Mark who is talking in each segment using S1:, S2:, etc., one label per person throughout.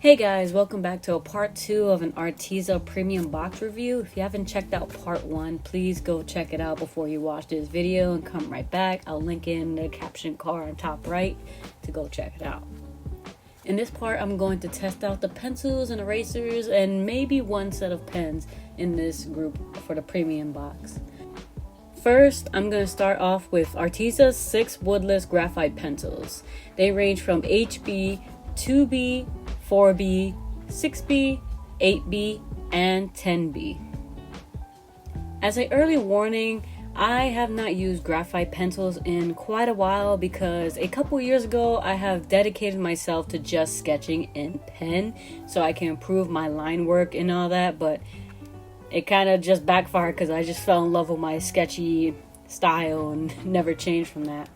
S1: Hey guys, welcome back to a part 2 of an Arteza premium box review. If you haven't checked out part 1, please go check it out before you watch this video and come right back. I'll link in the caption bar on top right to go check it out. In this part, I'm going to test out the pencils and erasers and maybe one set of pens in this group for the premium box. First, I'm going to start off with Arteza's 6 woodless graphite pencils. They range from HB, 2B, 4B, 6B, 8B, and 10B. As an early warning, I have not used graphite pencils in quite a while because a couple years ago I have dedicated myself to just sketching in pen so I can improve my line work and all that, but it kind of just backfired because I just fell in love with my sketchy style and never changed from that.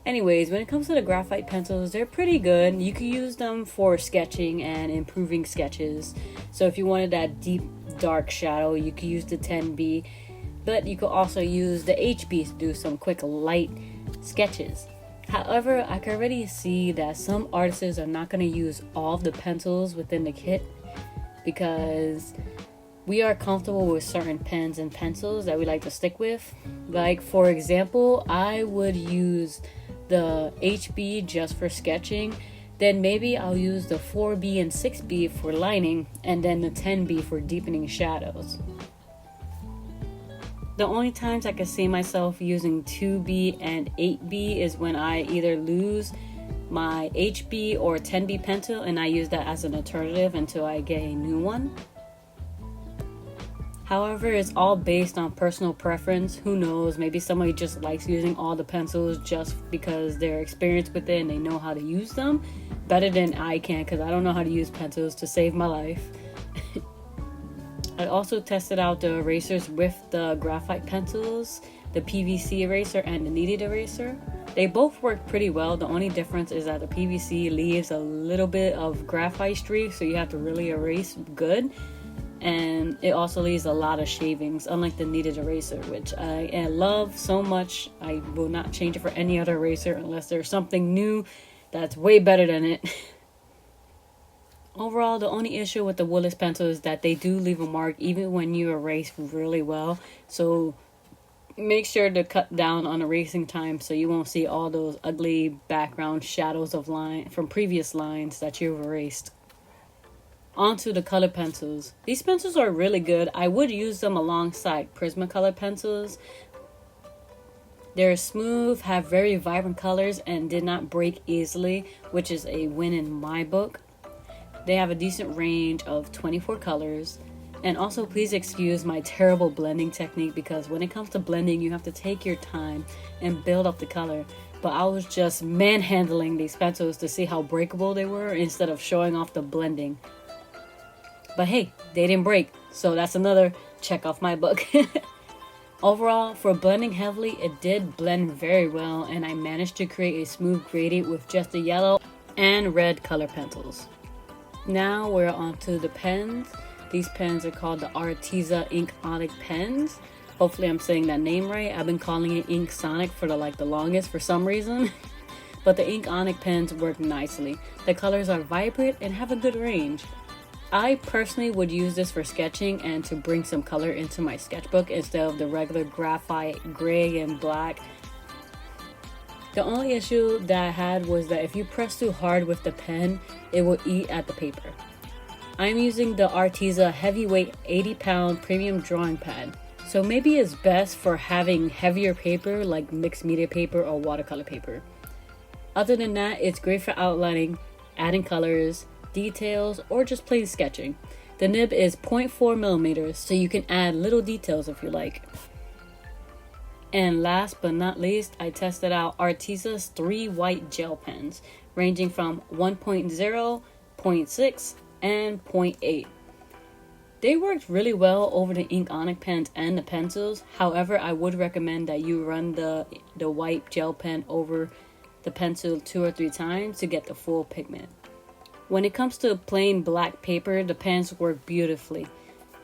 S1: Anyways, when it comes to the graphite pencils, they're pretty good. You can use them for sketching and improving sketches. So if you wanted that deep, dark shadow, you could use the 10B. But you could also use the HB to do some quick, light sketches. However, I can already see that some artists are not going to use all of the pencils within the kit because we are comfortable with certain pens and pencils that we like to stick with. Like, for example, I would use the HB just for sketching, then maybe I'll use the 4B and 6B for lining, and then the 10B for deepening shadows. The only times I can see myself using 2B and 8B is when I either lose my HB or 10B pencil and I use that as an alternative until I get a new one. However, it's all based on personal preference. Who knows, maybe somebody just likes using all the pencils just because they're experienced with it and they know how to use them better than I can, because I don't know how to use pencils to save my life. I also tested out the erasers with the graphite pencils, the PVC eraser and the kneaded eraser. They both work pretty well. The only difference is that the PVC leaves a little bit of graphite streak, so you have to really erase good. And it also leaves a lot of shavings, unlike the kneaded eraser, which I love so much. I will not change it for any other eraser unless there's something new that's way better than it. Overall, the only issue with the woodless pencil is that they do leave a mark even when you erase really well. So make sure to cut down on erasing time so you won't see all those ugly background shadows of line from previous lines that you've erased. Onto the color pencils. These pencils are really good. I would use them alongside Prismacolor pencils. They're smooth, have very vibrant colors, and did not break easily, which is a win in my book. They have a decent range of 24 colors. And also, please excuse my terrible blending technique because when it comes to blending, you have to take your time and build up the color. But I was just manhandling these pencils to see how breakable they were instead of showing off the blending. But hey, they didn't break, so that's another check off my book. Overall, for blending heavily, it did blend very well, and I managed to create a smooth gradient with just the yellow and red color pencils. Now we're on to the pens. These pens are called the Arteza Ink Onyx pens. Hopefully I'm saying that name right. I've been calling it Ink Sonic for the longest for some reason. But the Ink Onyx pens work nicely. The colors are vibrant and have a good range. I personally would use this for sketching and to bring some color into my sketchbook instead of the regular graphite gray and black. The only issue that I had was that if you press too hard with the pen, it will eat at the paper. I'm using the Arteza heavyweight 80-pound premium drawing pad, so maybe it's best for having heavier paper like mixed media paper or watercolor paper. Other than that, it's great for outlining, adding colors, details, or just plain sketching. The nib is 0.4 millimeters, so you can add little details if you like. And last but not least, I tested out Arteza's 3 white gel pens, ranging from 1.0, 0.6, and 0.8. They worked really well over the Ink Onyx pens and the pencils. However, I would recommend that you run the white gel pen over the pencil 2 or 3 times to get the full pigment. When it comes to plain black paper, the pens work beautifully.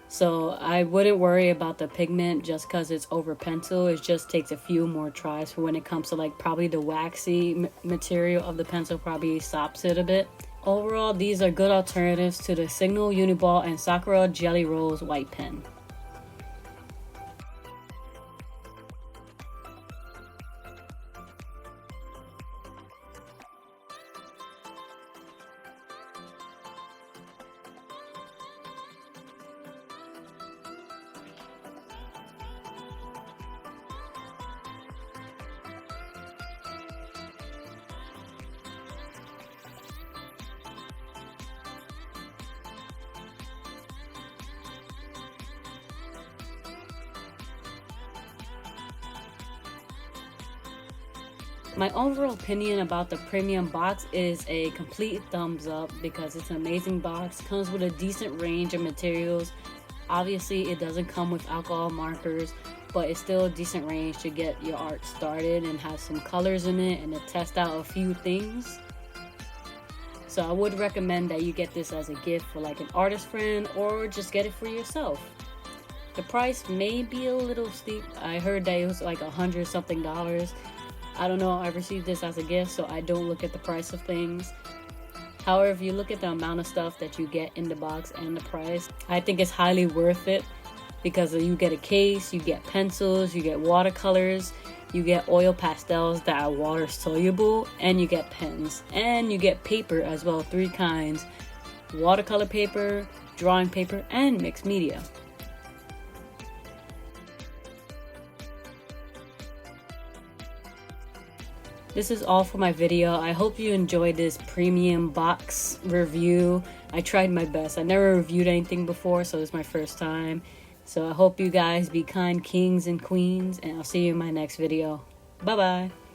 S1: So I wouldn't worry about the pigment just because it's over pencil. It just takes a few more tries for when it comes to probably the waxy material of the pencil probably stops it a bit. Overall, these are good alternatives to the Signal Uniball and Sakura Jelly Rolls white pen. My overall opinion about the premium box is a complete thumbs up because it's an amazing box. Comes with a decent range of materials. Obviously, it doesn't come with alcohol markers, but it's still a decent range to get your art started and have some colors in it and to test out a few things. So I would recommend that you get this as a gift for like an artist friend or just get it for yourself. The price may be a little steep. I heard that it was like $100 something. I don't know, I received this as a gift, so I don't look at the price of things. However, if you look at the amount of stuff that you get in the box and the price, I think it's highly worth it because you get a case, you get pencils, you get watercolors, you get oil pastels that are water soluble, and you get pens. And you get paper as well, 3 kinds: watercolor paper, drawing paper, and mixed media. This is all for my video. I hope you enjoyed this premium box review. I tried my best. I never reviewed anything before, so it's my first time. So I hope you guys be kind kings and queens, and I'll see you in my next video. Bye bye.